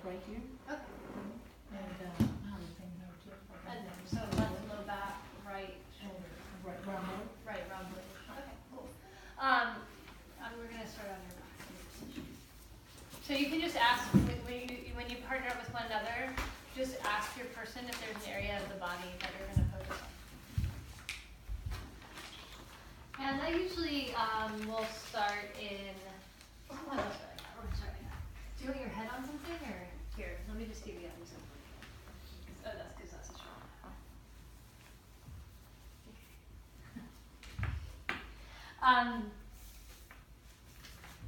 right here. Okay. And how the thing here too. And so left low back, right Shoulder, right round leg. right round blade. Okay, cool. We're gonna start on your back. So you can just ask when you partner up with one another, just ask your person if there's an area of the body that you're gonna focus on. And I usually will start in. Oh, let's start like that. We're gonna start like that. Do you want your head on something or here? Let me just give you that example. Oh, that's because that's a strong.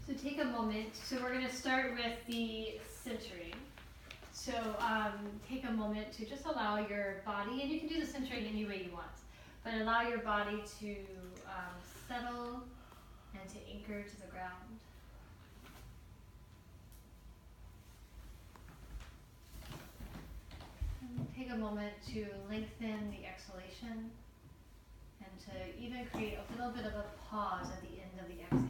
So take a moment. So we're going to start with the centering. So take a moment to just allow your body, and you can do the centering any way you want, but allow your body to settle and to anchor to the ground. And take a moment to lengthen the exhalation and to even create a little bit of a pause at the end of the exhale.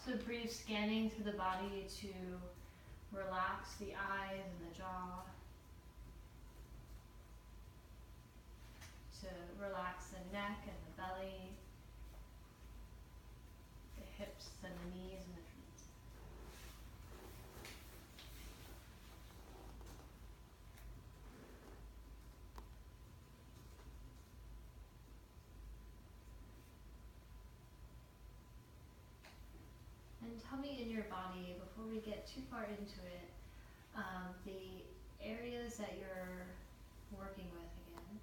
So breathe, scanning through the body to relax the eyes and the jaw, to relax the neck and the belly, the hips and the knees and the feet. And tell me in your body, before we get too far into it, the areas that you're working with again.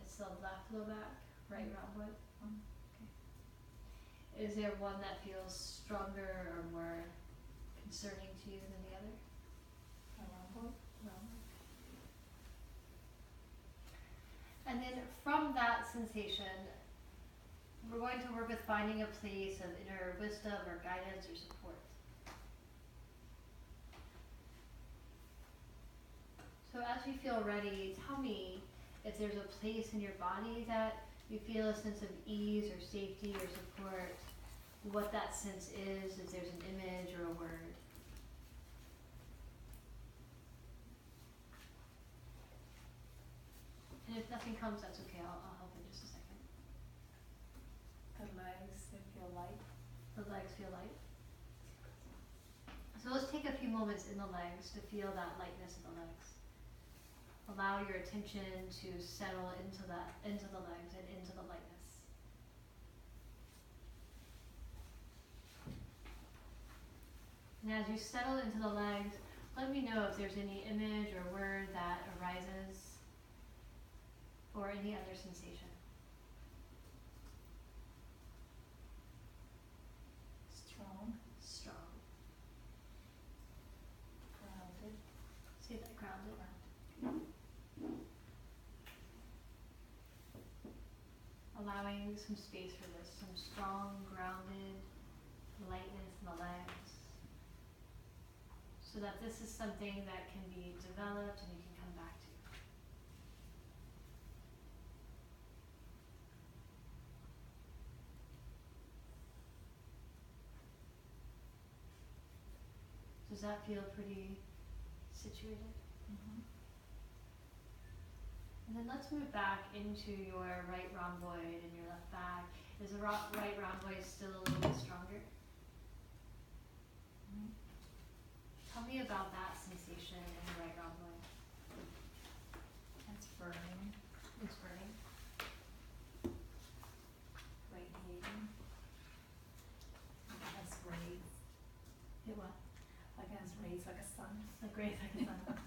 It's the left low back, right rhomboid. Okay. Is there one that feels stronger or more concerning to you than the other? Rhomboid. And then from that sensation, we're going to work with finding a place of inner wisdom or guidance or support. So as you feel ready, tell me if there's a place in your body that you feel a sense of ease or safety or support, what that sense is, if there's an image or a word. And if nothing comes, that's okay, I'll help in just a second. The legs, they feel light. The legs feel light. So let's take a few moments in the legs to feel that lightness in the legs. Allow your attention to settle into the legs and into the lightness. And as you settle into the legs, let me know if there's any image or word that arises or any other sensation. Strong. Strong. Grounded. Say that, grounded. Allowing some space for this, some strong, grounded lightness in the legs, so that this is something that can be developed and you can come back to. Does that feel pretty situated? Mm-hmm. And then let's move back into your right rhomboid and your left back. Is the right rhomboid still a little bit stronger? Mm-hmm. Tell me about that sensation in the right rhomboid. That's burning. It's burning. Radiating. Like it has rays. It what? Like it has rays like a sun. Like rays like a sun. Okay.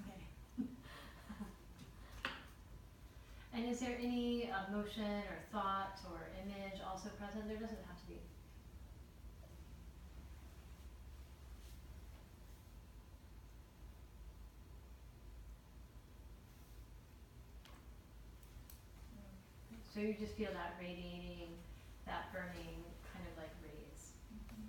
And is there any emotion or thought or image also present? There doesn't have to be. So you just feel that radiating, that burning, kind of like rays. Mm-hmm.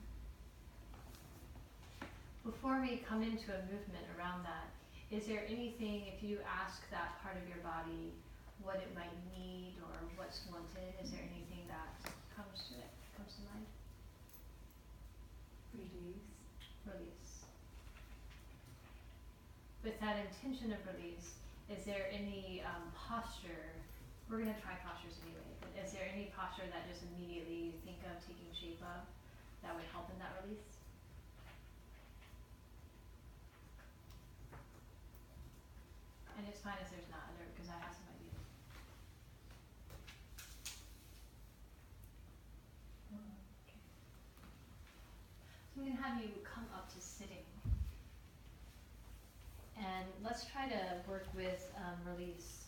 Before we come into a movement around that, is there anything, if you ask that part of your body, what it might need or what's wanted? Is there anything that comes to mind? Release. Release. With that intention of release, is there any posture? We're gonna try postures anyway, but is there any posture that just immediately you think of taking shape of that would help in that release? And it's fine if there's not, because I have some ideas. Okay. So I'm gonna have you come up to sitting. And let's try to work with release.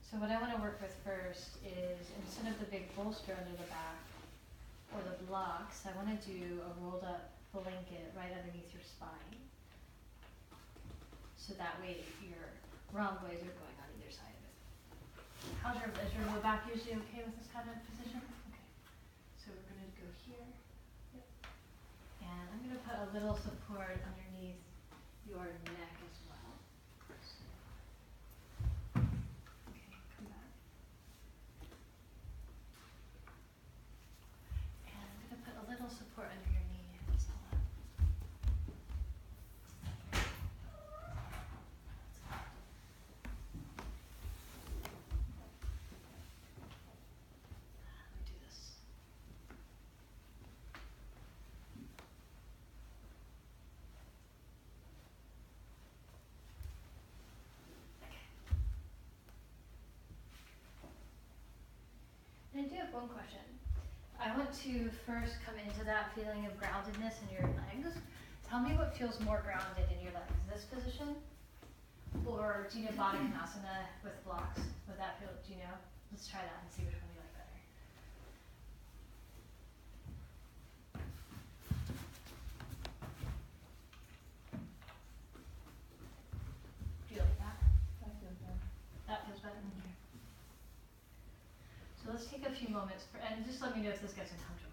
So what I want to work with first is, instead of the big bolster under the back or the blocks, I want to do a rolled up blanket right underneath your spine. So that way your rhomboids are going on either side of it. Is your low back usually okay with this kind of position? Okay. So we're going to go here. Yep. And I'm going to put a little support underneath your neck as well. Okay, come back. And I'm going to put a little support under your knee. Just hold on. Let me do this. And I do have one question. I want to first come into that feeling of groundedness in your legs. Tell me what feels more grounded in your legs, this position? Or do you know Baddha with blocks? Would that feel, do you know? Let's try that and see which one you like better. Do you like that? That feels better. That feels better? Okay. So let's take a few moments, and just let me know if this gets uncomfortable.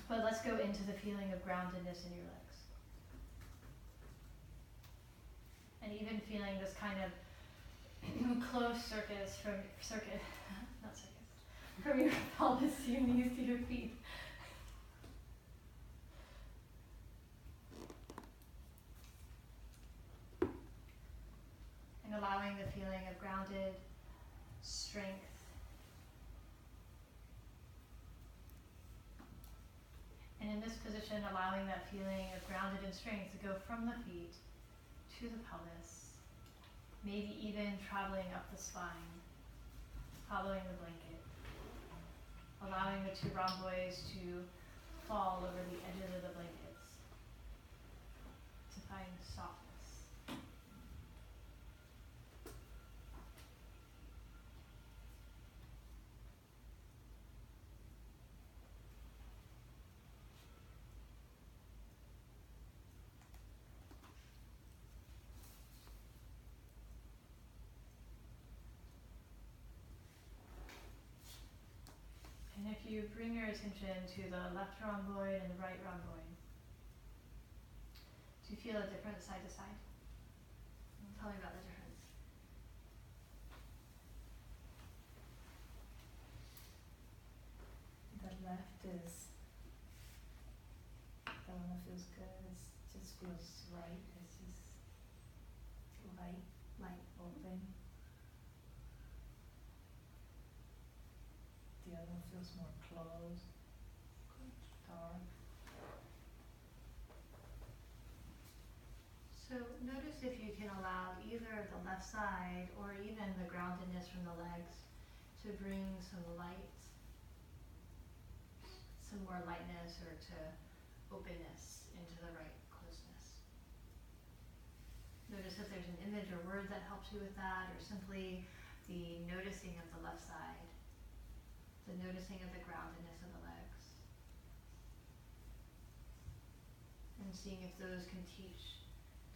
But let's go into the feeling of groundedness in your legs. And even feeling this kind of close from your pelvis to your knees to your feet. And allowing the feeling of grounded strength. And in this position, allowing that feeling of grounded and strength to go from the feet to the pelvis, maybe even traveling up the spine, following the blanket, allowing the two rhomboids to fall over the edges of the blankets to find softness. And if you bring your attention to the left rhomboid and the right rhomboid, do you feel a difference side to side? Tell me about the difference. The left is the one that feels good. It just feels right. It's just light, open. The other one feels more closed, dark. So notice if you can allow either the left side or even the groundedness from the legs to bring some light, some more lightness, or to openness into the right closeness. Notice if there's an image or word that helps you with that, or simply the noticing of the left side, the noticing of the groundedness of the legs, and seeing if those can teach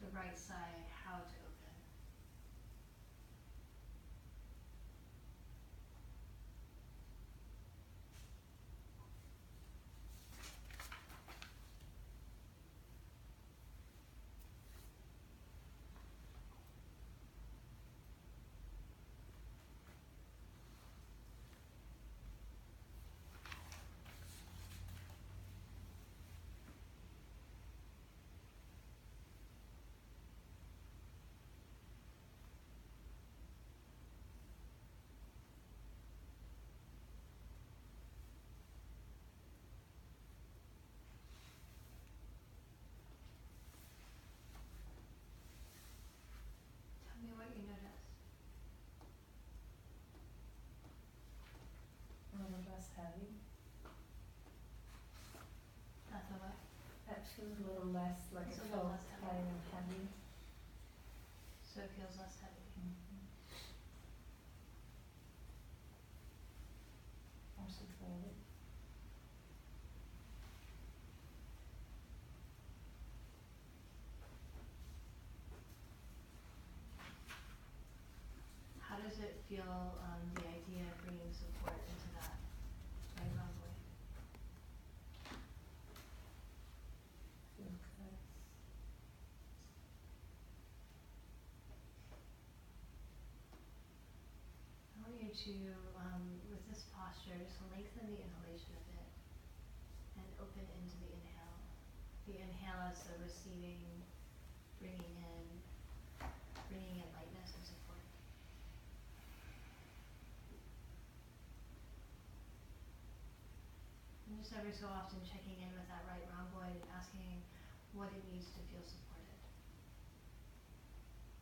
the right side how to open. like It's it a little felt less heavy. tight and heavy. So it feels less heavy. More supported. How does it feel, the idea of bringing support into that right rhomboid? Feels good. I want you to, with this posture, just lengthen the inhalation a bit and open into the inhale. The inhale is the receiving, bringing in lightness and support. And just every so often checking in with that right rhomboid and asking what it needs to feel supported.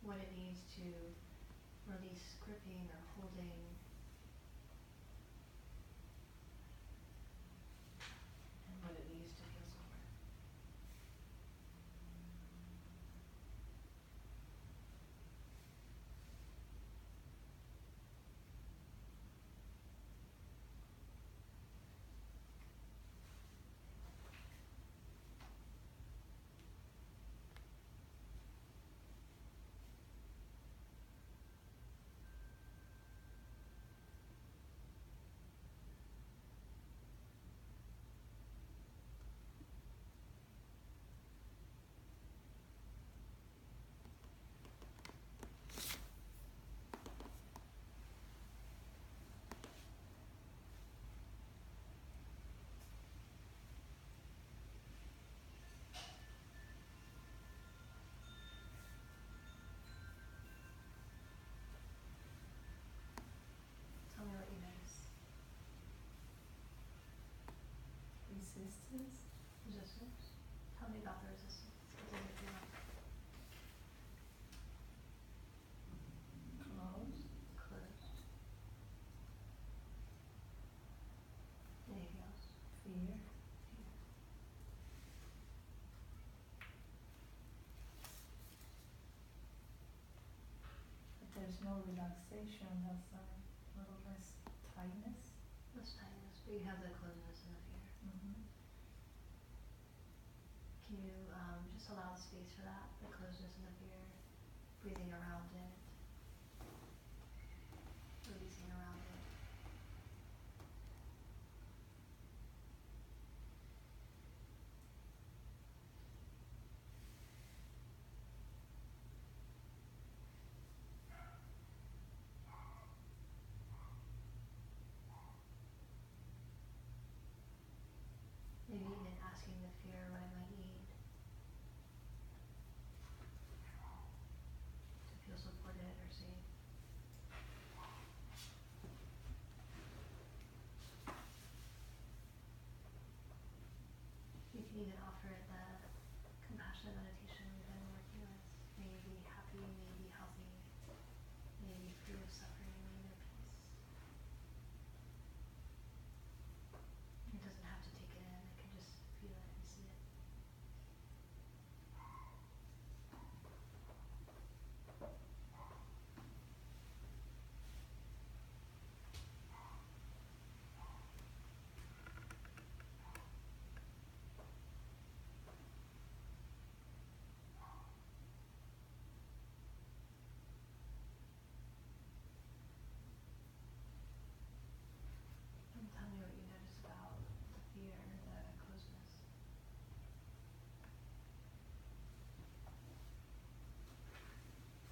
What it needs to release gripping or holding. And what it needs to feel supported. Tell me what you notice. Resistance. Resistance? Tell me about the resistance. What does it feel like? Closed. Closed. Anything else? Fear. But there's no relaxation on that side. A little less tightness. Less tightness, but you have the closeness and the fear. Can you just allow the space for that, the closeness and the fear?